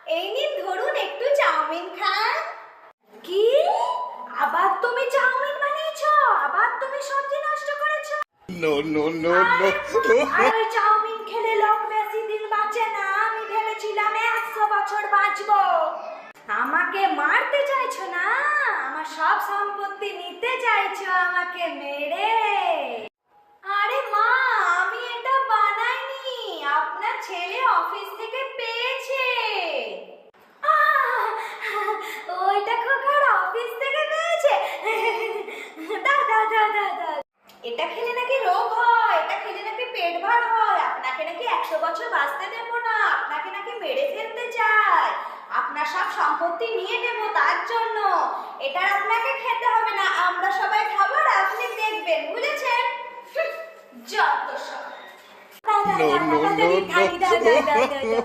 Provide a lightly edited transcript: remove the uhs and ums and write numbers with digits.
এই নিন ধরুন একটু চাউমিন খান। কি? আবার তুমি চাউমিন বানিয়েছো? আবার তুমি সবজি নষ্ট করেছো? No, no, no, no. আর ওই চাউমিন খেলে লোক বেশি দিন বাঁচে না। আমি ভেবেছিলাম 100 বছর বাঁচবো। আমাকে মারতে চাইছো না? আমার সব সম্পত্তি নিতে চাইছো আমাকে মেরে? আরে মা, আমি এটা বানাইনি, আপনার ছেলে অফিস থেকে পেয়েছে। আহ! ওইটা খোকার অফিস থেকে পেয়েছে। দাও দাও দাও দাও দাও। এটা খেলে নাকি রোগ হয়, এটা খেলে নাকি পেট ভার হয়, আপনাকে নাকি 100 বছর বাঁচতে দেব না, আপনাকে নাকি মেরে ফেলতে চায়, আপনার সব সম্পত্তি নিয়ে নেব তার জন্য। এটা আপনাকে খেতে হবে না, আমরা সবাই খাবো আর আপনি দেখবেন, বুঝেছেন? যত সব। No, no, no, no.